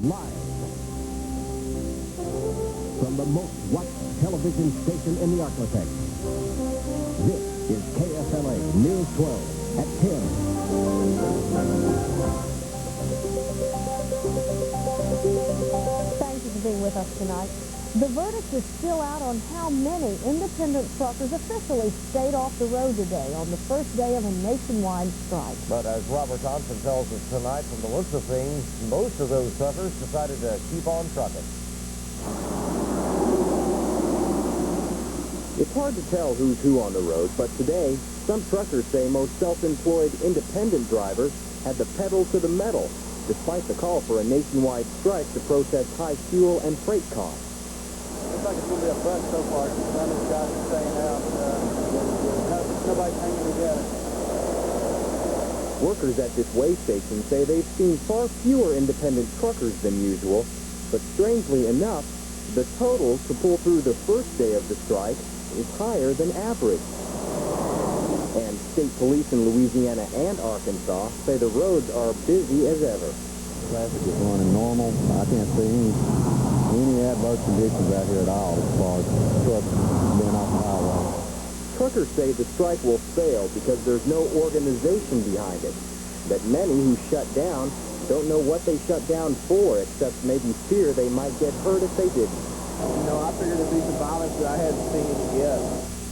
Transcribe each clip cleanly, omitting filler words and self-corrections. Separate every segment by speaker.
Speaker 1: live from the most watched television station in the Arklatex. This is KSLA News 12 at 10.
Speaker 2: Thank you for being with us tonight. The verdict is still out on how many independent truckers officially stayed off the road today on the first day of a nationwide strike.
Speaker 3: But as Robert Thompson tells us tonight, from the looks of things, most of those truckers decided to keep on trucking.
Speaker 4: It's hard to tell who's who on the road, but today, some truckers say most self-employed independent drivers had the pedal to the metal, despite the call for a nationwide strike to protest high fuel and freight costs.
Speaker 5: Looks like it's going to be a bust so far. None of the guys are staying out. Nobody's hanging together.
Speaker 4: Workers at this way station say they've seen far fewer independent truckers than usual, but strangely enough, the total to pull through the first day of the strike is higher than average. And state police in Louisiana and Arkansas say the roads are busy as ever.
Speaker 6: Traffic is running normal. I can't see any adverse conditions out here at all as far as trucks being off the highway.
Speaker 4: Truckers say the strike will fail because there's no organization behind it. That many who shut down don't know what they shut down for, except maybe fear they might get hurt if they didn't.
Speaker 5: You know, I figured there'd be some violence, but I hadn't seen it yet.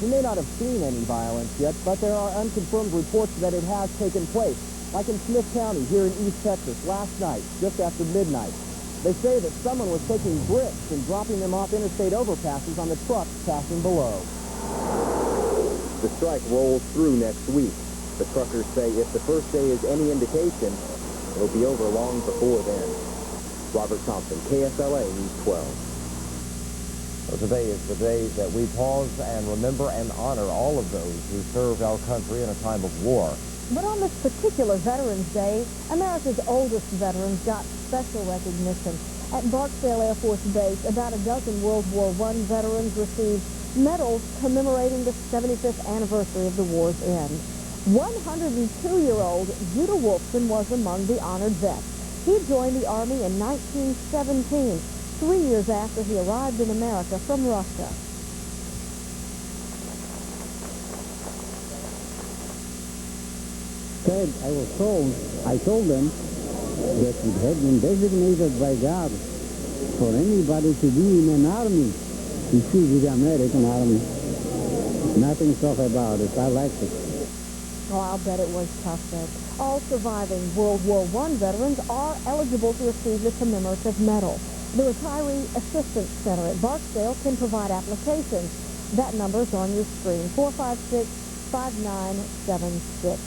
Speaker 7: He may not have seen any violence yet, but there are unconfirmed reports that it has taken place, like in Smith County here in East Texas last night, just after midnight. They say that someone was taking bricks and dropping them off interstate overpasses on the trucks passing below.
Speaker 4: The strike rolls through next week. The truckers say if the first day is any indication, it'll be over long before then. Robert Thompson, KSLA News 12.
Speaker 3: So today is the day that we pause and remember and honor all of those who served our country in a time of war.
Speaker 2: But on this particular Veterans Day, America's oldest veterans got special recognition. At Barksdale Air Force Base, about a dozen World War I veterans received medals commemorating the 75th anniversary of the war's end. 102-year-old Judah Wolfson was among the honored vets. He joined the Army in 1917, 3 years after he arrived in America from Russia.
Speaker 6: I told them that it had been designated by God for anybody to be in an army to choose the American army. Nothing tough about it. I liked it.
Speaker 2: Oh, I'll bet it was tough, Ed. All surviving World War I veterans are eligible to receive the commemorative medal. The Retiree Assistance Center at Barksdale can provide applications. That number is on your screen, 456-5976.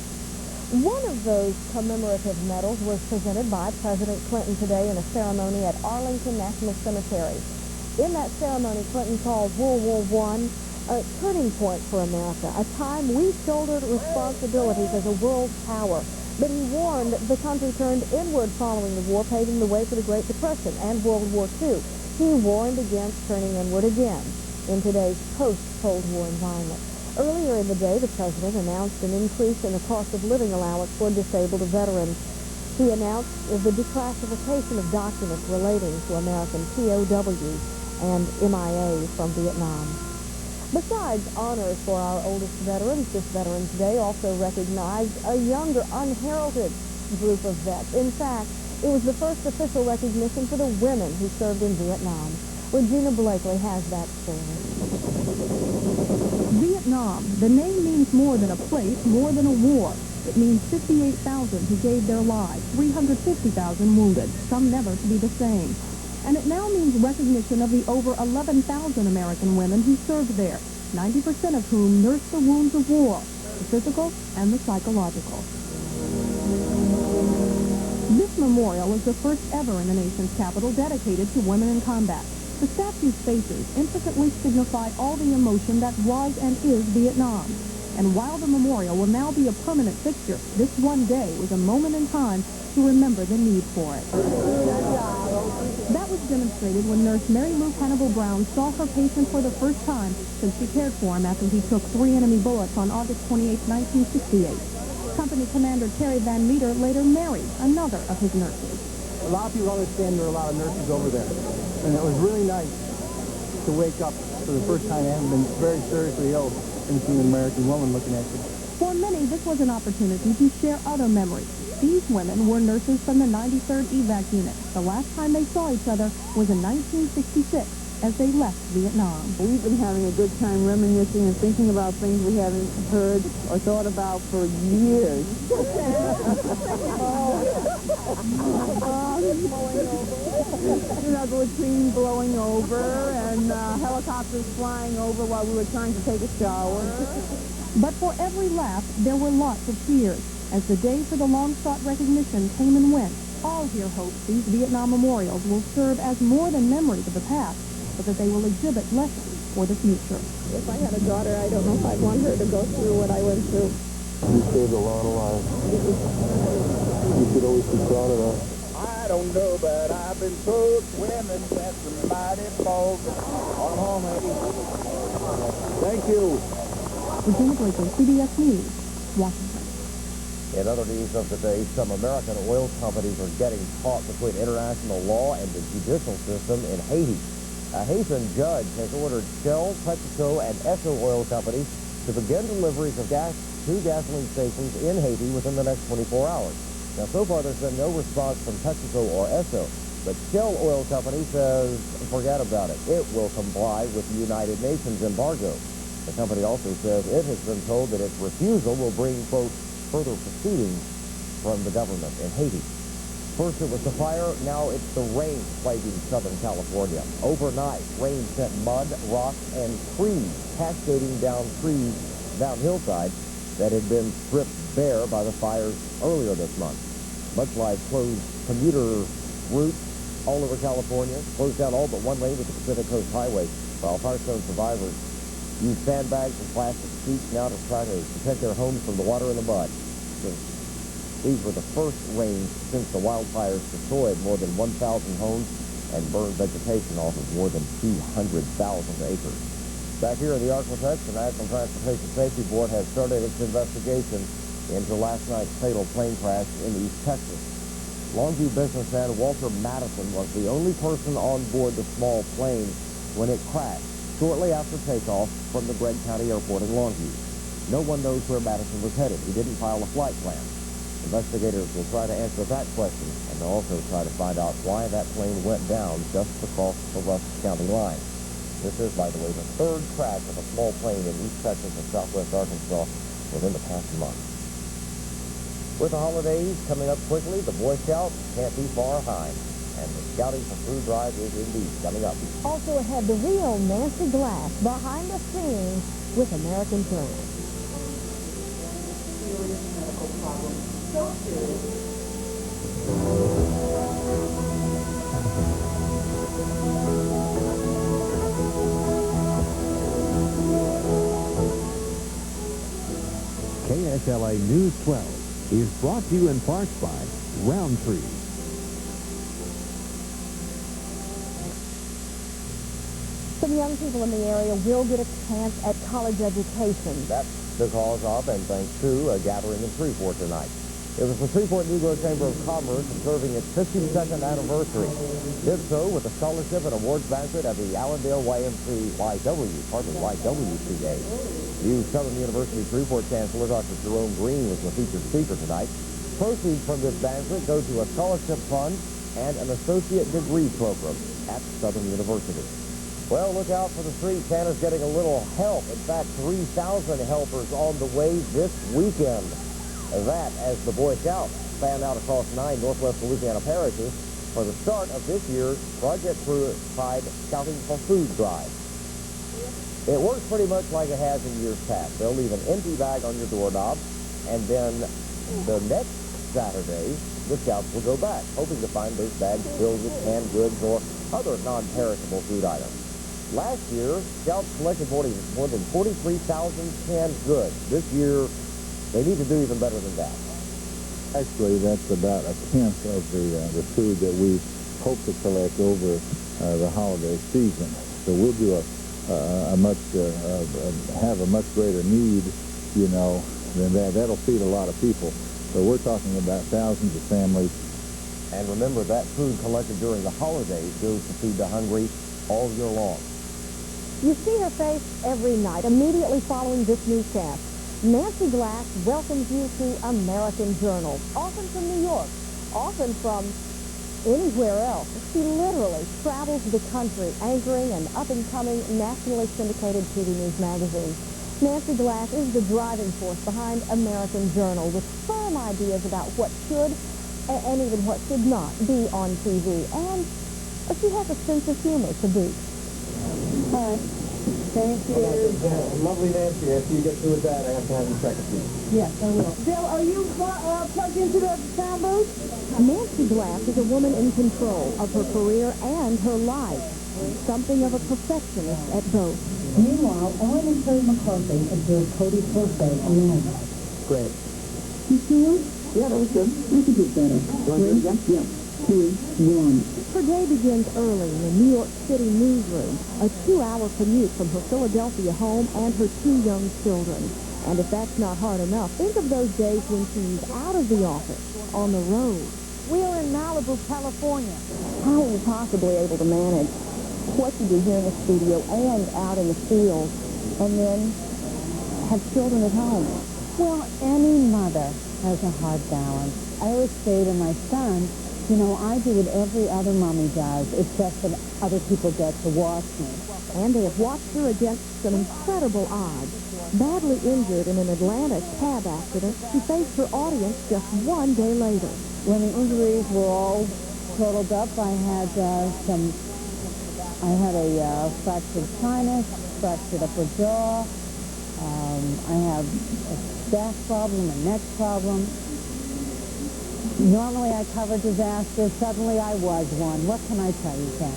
Speaker 2: One of those commemorative medals was presented by President Clinton today in a ceremony at Arlington National Cemetery. In that ceremony, Clinton called World War I a turning point for America, a time we shouldered responsibilities as a world power. But he warned the country turned inward following the war, paving the way for the Great Depression and World War II. He warned against turning inward again in today's post-Cold War environment. Earlier in the day, the president announced an increase in the cost of living allowance for disabled veterans. He announced the declassification of documents relating to American POWs and MIAs from Vietnam. Besides honors for our oldest veterans, this Veterans Day also recognized a younger, unheralded group of vets. In fact, it was the first official recognition for the women who served in Vietnam. Regina Blakely has that story.
Speaker 8: Vietnam. The name means more than a place, more than a war. It means 58,000 who gave their lives, 350,000 wounded, some never to be the same. And it now means recognition of the over 11,000 American women who served there, 90% of whom nursed the wounds of war, the physical and the psychological. This memorial is the first ever in the nation's capital dedicated to women in combat. The statue's faces intricately signify all the emotion that was and is Vietnam. And while the memorial will now be a permanent fixture, this one day was a moment in time to remember the need for it. That was demonstrated when nurse Mary Lou Hannibal Brown saw her patient for the first time since she cared for him after he took 3 enemy bullets on August 28, 1968. Company Commander Terry Van Meter later married another of his nurses.
Speaker 5: A lot of people don't understand there are a lot of nurses over there. And it was really nice to wake up for the first time. I haven't been very seriously ill and see an American woman looking at you.
Speaker 8: For many, this was an opportunity to share other memories. These women were nurses from the 93rd evac unit. The last time they saw each other was in 1966 as they left Vietnam.
Speaker 9: We've been having a good time reminiscing and thinking about things we haven't heard or thought about for years. You know, the latrine blowing over and helicopters flying over while we were trying to take a shower.
Speaker 8: But for every laugh, there were lots of tears. As the day for the long-sought recognition came and went, all here hope these Vietnam memorials will serve as more than memories of the past, but that they will exhibit lessons for the future.
Speaker 9: If I had a daughter, I don't know if I'd want her to go through what I went through.
Speaker 10: You saved a lot of lives. You should always be proud of that.
Speaker 11: I don't know, but I've been told women got some mighty balls. On lady.
Speaker 10: Thank you.
Speaker 8: Regina, CBS News, Washington.
Speaker 3: In other news of the day, some American oil companies are getting caught between international law and the judicial system in Haiti. A Haitian judge has ordered Shell, PepsiCo, and Esso oil companies to begin deliveries of gas to gasoline stations in Haiti within the next 24 hours. Now, so far, there's been no response from PepsiCo or Esso, but Shell Oil Company says, forget about it. It will comply with the United Nations embargo. The company also says it has been told that its refusal will bring, quote, further proceedings from the government in Haiti. First it was the fire, now it's the rain plaguing Southern California. Overnight, rain sent mud, rocks, and trees cascading down hillsides that had been stripped bare by the fires earlier this month. Mudslides closed commuter routes all over California, closed down all but one lane of the Pacific Coast Highway, while Firestone survivors used sandbags and plastic sheets now to try to protect their homes from the water and the mud. These were the first rains since the wildfires destroyed more than 1,000 homes and burned vegetation off of more than 200,000 acres. Back here in the Arklatex, the National Transportation Safety Board has started its investigation into last night's fatal plane crash in East Texas. Longview businessman Walter Madison was the only person on board the small plane when it crashed shortly after takeoff from the Gregg County Airport in Longview. No one knows where Madison was headed. He didn't file a flight plan. Investigators will try to answer that question, and they'll also try to find out why that plane went down just across the Rusk County line. This is, by the way, the third crash of a small plane in East Texas and Southwest Arkansas within the past month. With the holidays coming up quickly, the Boy Scouts can't be far behind. And the Scouting for Food Drive is indeed coming up.
Speaker 2: Also ahead, the real Nancy Glass behind the scenes with American Touring.
Speaker 12: Serious medical problem. So serious.
Speaker 1: KSLA News 12 is brought to you in part by Roundtree.
Speaker 2: Some young people in the area will get a chance at college education.
Speaker 3: That's because of and thanks to a gathering in Shreveport tonight. It was the Shreveport Negro Chamber of Commerce observing its 52nd anniversary. Did so with a scholarship and awards banquet at the Allendale YWCA. New Southern University Shreveport Chancellor Dr. Jerome Green was the featured speaker tonight. Proceeds from this banquet go to a scholarship fund and an associate degree program at Southern University. Well, look out for the street. Santa's getting a little help. In fact, 3,000 helpers on the way this weekend. That as the Boy Scouts fan out across 9 Northwest Louisiana parishes for the start of this year's Project Pride Scouting for Food Drive. It works pretty much like it has in years past. They'll leave an empty bag on your doorknob, and then the next Saturday, the Scouts will go back, hoping to find those bags filled with canned goods or other non-perishable food items. Last year, Scouts collected more than 43,000 canned goods. This year, they need to do even better than that.
Speaker 10: Actually, that's about a tenth of the food that we hope to collect over the holiday season. So we'll do have a much greater need, you know, than that. That'll feed a lot of people. So we're talking about thousands of families
Speaker 3: And remember, that food collected during the holidays goes to feed the hungry all year long.
Speaker 2: You see her face every night, immediately following this newscast. Nancy Glass welcomes you to American Journal, often from New York, often from anywhere else. She literally travels the country, anchoring an up-and-coming, nationally syndicated TV news magazine. Nancy Glass is the driving force behind American Journal, with firm ideas about what should and even what should not be on TV. And she has a sense of humor to boot.
Speaker 9: Hi. Thank you.
Speaker 7: Lovely Nancy. After you get through with that, I have to have you check with you.
Speaker 9: Yes, I will. Bill, are you plugged into the sound booth?
Speaker 2: Nancy Glass is a woman in control of her career and her life, something of a perfectionist at both.
Speaker 12: Meanwhile, Ellen and Terry McCarthy observed Cody's birthday alone.
Speaker 7: Great.
Speaker 12: You sure?
Speaker 7: Yeah, that was good.
Speaker 12: I could do better.
Speaker 7: Ready again?
Speaker 12: Yeah. 2, 1.
Speaker 2: Her day begins early in the New York City newsroom, a 2-hour commute from her Philadelphia home and her 2 young children. And if that's not hard enough, think of those days when she's out of the office, on the road.
Speaker 9: We are in Malibu, California.
Speaker 2: How are you possibly able to manage what you do here in the studio and out in the field, and then have children at home?
Speaker 13: Well, any mother has a hard balance. I always say to my son, you know, I do what every other mommy does. It's just that other people get to watch me.
Speaker 2: And they have watched her against some incredible odds. Badly injured in an Atlanta cab accident, she faced her audience just 1 day later.
Speaker 13: When the injuries were all totaled up, I had a fractured sinus, fractured upper jaw. I have a back problem, a neck problem. Normally I cover disasters. Suddenly I was one. What can I tell you, Karin?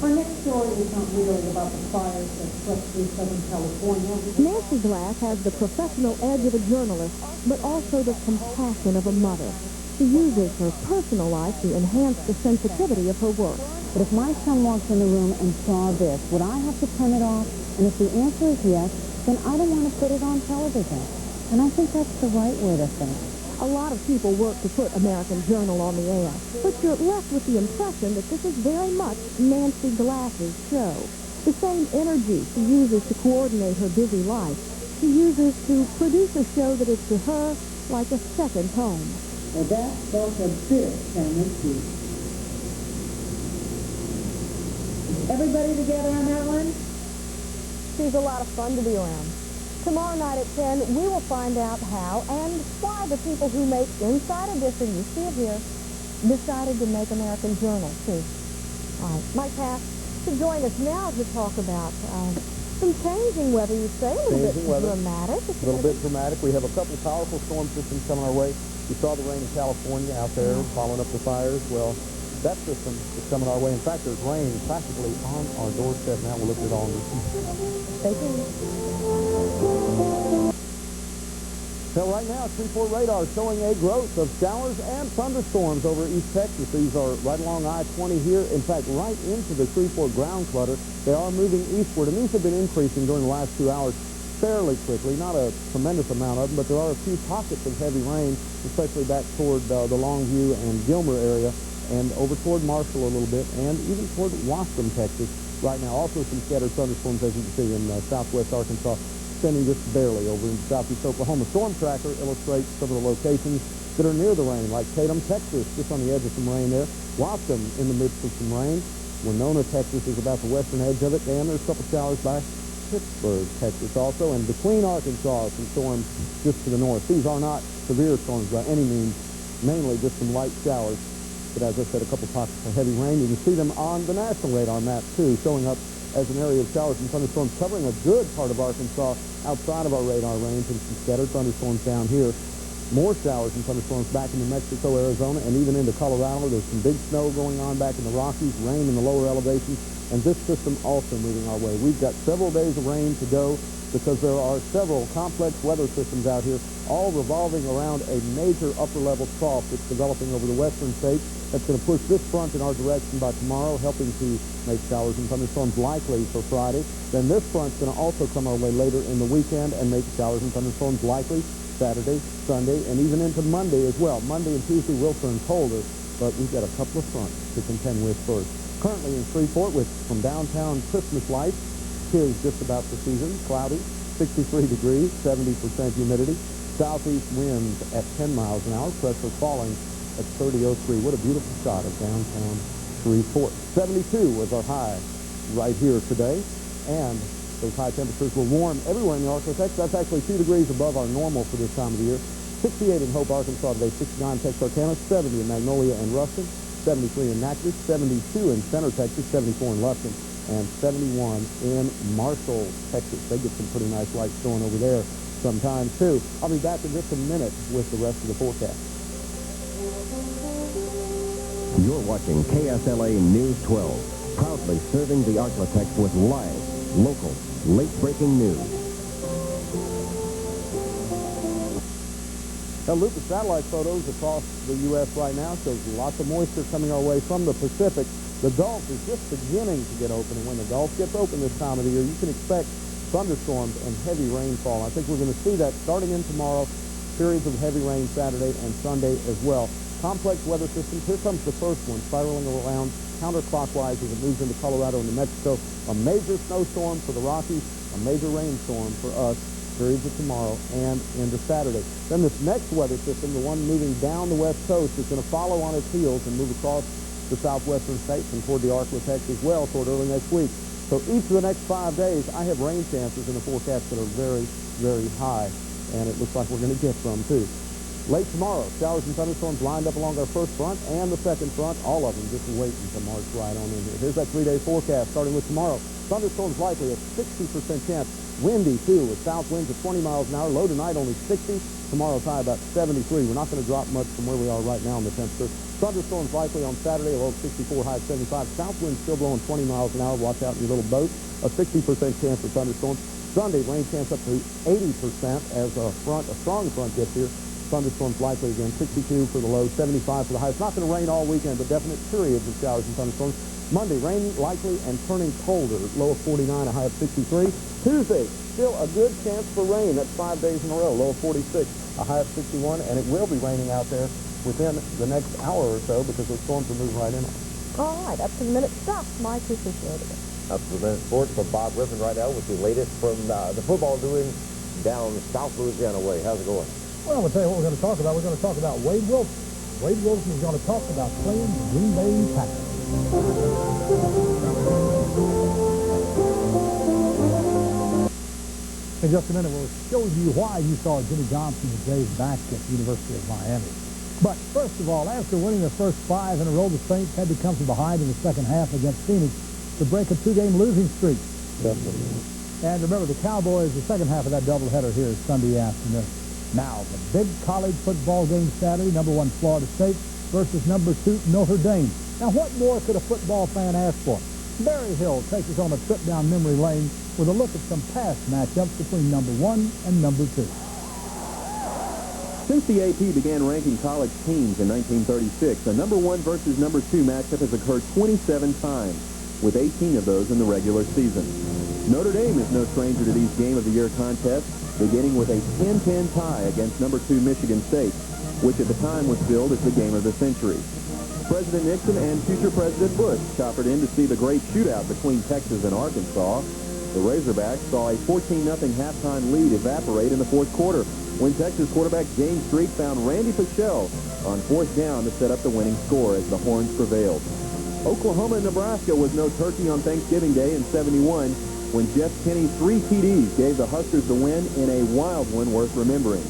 Speaker 12: Our next story is not really about the fires that swept through Southern California.
Speaker 2: Nancy Glass has the professional edge of a journalist, but also the compassion of a mother. She uses her personal life to enhance the sensitivity of her work.
Speaker 13: But if my son walked in the room and saw this, would I have to turn it off? And if the answer is yes, then I don't want to put it on television. And I think that's the right way to think.
Speaker 2: A lot of people work to put American Journal on the air, but you're left with the impression that this is very much Nancy Glass's show. The same energy she uses to coordinate her busy life, she uses to produce a show that is to her like a second home.
Speaker 12: Well, that was a big family feud. Everybody together on that one?
Speaker 2: She's a lot of fun to be around. Tomorrow night at 10, we will find out how and why the people who make Inside Edition, you see it here, decided to make American Journal, too. All right, Mike Cass to join us now to talk about some changing weather, you say, a little bit dramatic.
Speaker 7: A little bit dramatic. We have a couple of powerful storm systems coming our way. We saw the rain in California out there, following up the fires. Well, that system is coming our way. In fact, there's rain practically on our doorstep now. We'll look at it all in this.
Speaker 2: Stay tuned.
Speaker 7: So right now, Shreveport radar showing a growth of showers and thunderstorms over East Texas. These are right along I-20 here. In fact, right into the Shreveport ground clutter. They are moving eastward, and these have been increasing during the last 2 hours fairly quickly. Not a tremendous amount of them, but there are a few pockets of heavy rain, especially back toward the Longview and Gilmer area, and over toward Marshall a little bit, and even toward Waskom, Texas right now. Also some scattered thunderstorms, as you can see, in southwest Arkansas, extending just barely over into southeast Oklahoma. Storm Tracker illustrates some of the locations that are near the rain, like Tatum, Texas, just on the edge of some rain there. Waskom in the midst of some rain. Winona, Texas is about the western edge of it, and there's a couple showers by Pittsburgh, Texas also, and between Arkansas, some storms just to the north. These are not severe storms by any means, mainly just some light showers. But as I said, a couple pockets of heavy rain. You can see them on the national radar map, too, showing up as an area of showers and thunderstorms covering a good part of Arkansas outside of our radar range, and some scattered thunderstorms down here. More showers and thunderstorms back in New Mexico, Arizona, and even into Colorado. There's some big snow going on back in the Rockies, rain in the lower elevations, and this system also moving our way. We've got several days of rain to go because there are several complex weather systems out here, all revolving around a major upper-level trough that's developing over the western states. That's going to push this front in our direction by tomorrow, helping to make showers and thunderstorms likely for Friday. Then this front's going to also come our way later in the weekend and make showers and thunderstorms likely Saturday, Sunday, and even into Monday as well. Monday and Tuesday will turn colder, but we've got a couple of fronts to contend with first. Currently in Shreveport with from downtown Christmas lights. 'Tis just about the season. Cloudy, 63 degrees, 70% humidity. Southeast winds at 10 miles an hour. Pressure falling at 30.03. What a beautiful shot of downtown Shreveport. 72 was our high right here today, and those high temperatures will warm everywhere in the Arklatex. That's actually 2 degrees above our normal for this time of the year. 68 in Hope, Arkansas today, 69 Texarkana, 70 in Magnolia and Ruston, 73 in Natchez, 72 in Center, Texas, 74 in Lufkin, and 71 in Marshall, Texas. They get some pretty nice lights going over there sometimes, too. I'll be back in just a minute with the rest of the forecast.
Speaker 1: You're watching KSLA News 12, proudly serving the Arklatex with live, local, late-breaking news.
Speaker 7: A loop of satellite photos across the U.S. right now shows lots of moisture coming our way from the Pacific. The Gulf is just beginning to get open, and when the Gulf gets open this time of the year, you can expect thunderstorms and heavy rainfall. I think we're going to see that starting in tomorrow, periods of heavy rain Saturday and Sunday as well. Complex weather systems. Here comes the first one, spiraling around counterclockwise as it moves into Colorado and New Mexico. A major snowstorm for the Rockies, a major rainstorm for us, periods of tomorrow and into Saturday. Then this next weather system, the one moving down the west coast, is going to follow on its heels and move across the southwestern states and toward the Arklatex as well toward early next week. So each of the next 5 days, I have rain chances in the forecast that are very, very high, and it looks like we're going to get some too. Late tomorrow, showers and thunderstorms lined up along our first front and the second front, all of them just waiting to march right on in here. Here's that 3-day forecast starting with tomorrow. Thunderstorms likely, a 60% chance. Windy, too, with south winds at 20 miles an hour. Low tonight, only 60. Tomorrow's high about 73. We're not going to drop much from where we are right now in the temperature. Thunderstorms likely on Saturday, a low of 64, high of 75. South winds still blowing 20 miles an hour. Watch out in your little boat. A 60% chance of thunderstorms. Sunday, rain chance up to 80% as a strong front gets here. Thunderstorms likely again, 62 for the low, 75 for the high. It's not going to rain all weekend, but definite periods of showers and thunderstorms. Monday, rain likely and turning colder, low of 49, a high of 63. Tuesday, still a good chance for rain. That's 5 days in a row, low of 46, a high of 61, and it will be raining out there within the next hour or so because those storms will move right in on us.
Speaker 2: All right, up to the minute stuff. Mike, we appreciate it.
Speaker 3: Up to the minute sports from Bob Griffin right now with the latest from the football doing down South Louisiana way. How's it going?
Speaker 14: Well, I'll tell you what we're going to talk about. We're going to talk about Wade Wilson. Wade Wilson is going to talk about playing the Green Bay Packers. In just a minute, we'll show you why you saw Jimmy Johnson today back at the University of Miami. But first of all, after winning their first 5 in a row, the Saints had to come from behind in the second half against Phoenix to break a 2-game losing streak.
Speaker 3: Definitely.
Speaker 14: And remember, the Cowboys, the second half of that doubleheader here is Sunday afternoon. Now, the big college football game Saturday, number 1 Florida State versus number 2 Notre Dame. Now, what more could a football fan ask for? Barry Hill takes us on a trip down memory lane with a look at some past matchups between number 1 and number 2.
Speaker 4: Since the AP began ranking college teams in 1936, a number 1 versus number 2 matchup has occurred 27 times, with 18 of those in the regular season. Notre Dame is no stranger to these Game of the Year contests, beginning with a 10-10 tie against number 2 Michigan State, which at the time was billed as the game of the century. President Nixon and future President Bush choppered in to see the great shootout between Texas and Arkansas. The Razorbacks saw a 14-0 halftime lead evaporate in the fourth quarter when Texas quarterback James Street found Randy Pichel on 4th down to set up the winning score as the Horns prevailed. Oklahoma and Nebraska was no turkey on Thanksgiving Day in '71 when Jeff Kinney's 3 TDs gave the Huskers the win in a wild one worth remembering.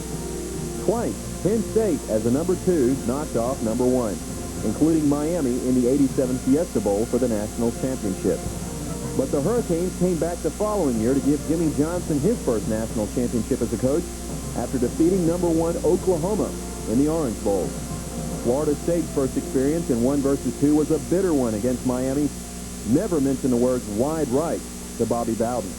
Speaker 4: Twice, Penn State, as a number 2, knocked off number 1, including Miami in the '87 Fiesta Bowl for the national championship. But the Hurricanes came back the following year to give Jimmy Johnson his first national championship as a coach after defeating number 1 Oklahoma in the Orange Bowl. Florida State's first experience in 1 versus 2 was a bitter one against Miami. Never mention the words wide right to Bobby Bowden.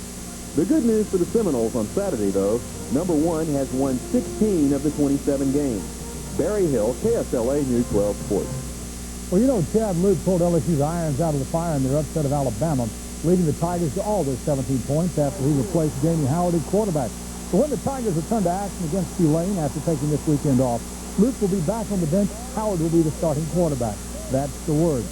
Speaker 4: The good news for the Seminoles on Saturday, though, number 1 has won 16 of the 27 games. Barry Hill, KSLA News 12 Sports.
Speaker 14: Well, you know, Chad Luke pulled LSU's irons out of the fire in their upset of Alabama, leading the Tigers to all their 17 points after he replaced Jamie Howard at quarterback. So when the Tigers return to action against Tulane after taking this weekend off, Luke will be back on the bench. Howard will be the starting quarterback. That's the word.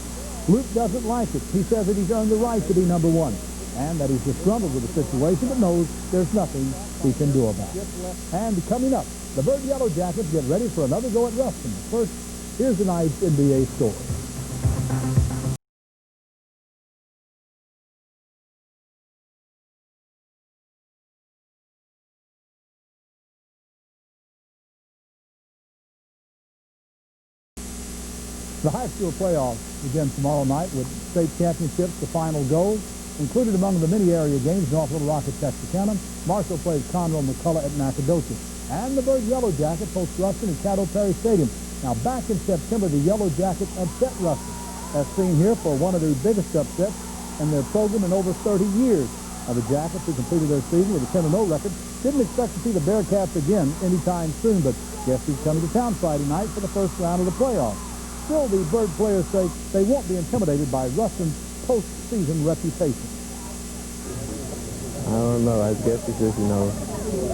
Speaker 14: Luke doesn't like it. He says that he's earned the right to be number one and that he's disgruntled with the situation but knows there's nothing he can do about it. And coming up, the Byrd Yellow Jackets get ready for another go at Ruston. First, here's tonight's NBA story. The high school playoffs begin tomorrow night with state championships, the final goal. Included among the many area games, North Little Rock at Texarkana. Marshall plays Conroe McCullough at Nacogdoches. And the Byrd Yellow Jackets host Ruston at Caddo Perry Stadium. Now, back in September, the Yellow Jackets upset Ruston, as seen here for one of the biggest upsets in their program in over 30 years. Now, the Jackets, who completed their season with a 10-0 record, didn't expect to see the Bearcats again anytime soon, but guess who's coming to town Friday night for the first round of the playoffs. Still, the Byrd players say they won't be intimidated by Ruston's postseason reputation.
Speaker 15: I don't know. I guess it's just,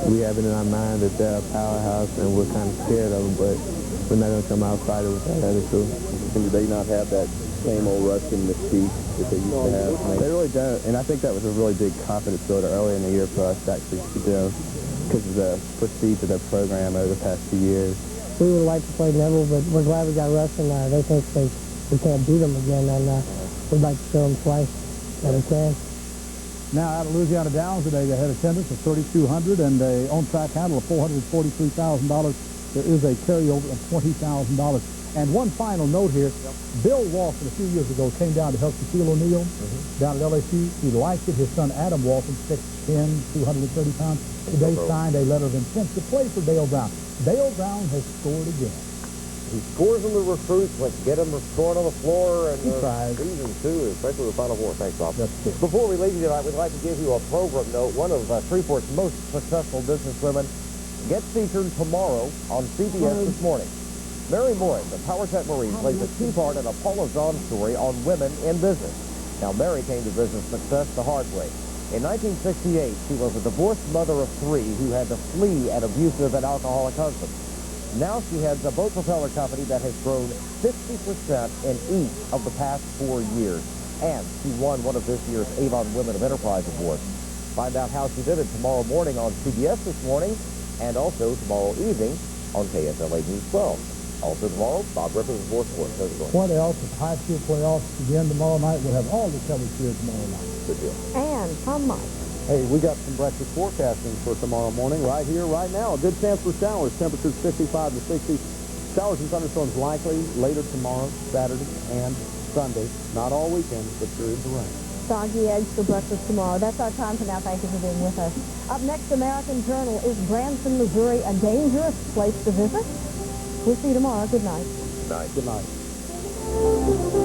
Speaker 15: we have it in our mind that they're a powerhouse and we're kind of scared of them, but we're not going to come out fighting with that attitude.
Speaker 4: And do they not have that same old Ruston mystique that they used to have?
Speaker 15: They really don't, and I think that was a really big confidence builder early in the year for us to actually, because of the prestige of their program over the past 2 years.
Speaker 16: We would like to play Neville, but we're glad we got Ruston. They think we can't beat them again, and we'd like to show them twice that we can.
Speaker 14: Now, out of Louisiana Downs today, they had attendance of 3,200 and a on-track handle of $443,000. There is a carryover of $20,000. And one final note here, Bill Walton a few years ago came down to help Shaquille O'Neal down at LSU. He liked it. His son Adam Walton, 6'10", 230 pounds, today signed a letter of intent to play for Dale Brown. Dale Brown has scored again.
Speaker 3: He scores them with recruits, like get them scoring on the floor, and
Speaker 14: he tries.
Speaker 3: Season 2, especially the Final Four. Thanks, Bob.
Speaker 14: That's true.
Speaker 3: Before we leave you tonight, we'd like to give you a program note. One of Shreveport's most successful businesswomen gets featured tomorrow on CBS this morning. Mary Morin, the Power Tech Marine, plays a key part in a Paula Zahn story on women in business. Now, Mary came to business success the hard way. In 1968, she was a divorced mother of 3 who had to flee an abusive and alcoholic husband. Now she heads a boat propeller company that has grown 50% in each of the past 4 years. And she won one of this year's Avon Women of Enterprise Awards. Find out how she did it tomorrow morning on CBS this morning and also tomorrow evening on KSLA News 12. Also tomorrow, Bob Griffin with Sports Sports. How's it going?
Speaker 14: What else? If high school playoffs begin tomorrow night, we'll have all the coverage here tomorrow night.
Speaker 3: Good deal.
Speaker 2: And from Mike.
Speaker 7: Hey, we got some breakfast forecasting for tomorrow morning right here, right now. A good chance for showers. Temperatures 55 to 60. Showers and thunderstorms likely later tomorrow, Saturday, and Sunday. Not all weekend, but periods of rain.
Speaker 2: Soggy eggs for breakfast tomorrow. That's our time for now. Thank you for being with us. Up next, American Journal. Is Branson, Missouri a dangerous place to visit? We'll see you tomorrow. Good night.
Speaker 3: Good night.
Speaker 7: Good night.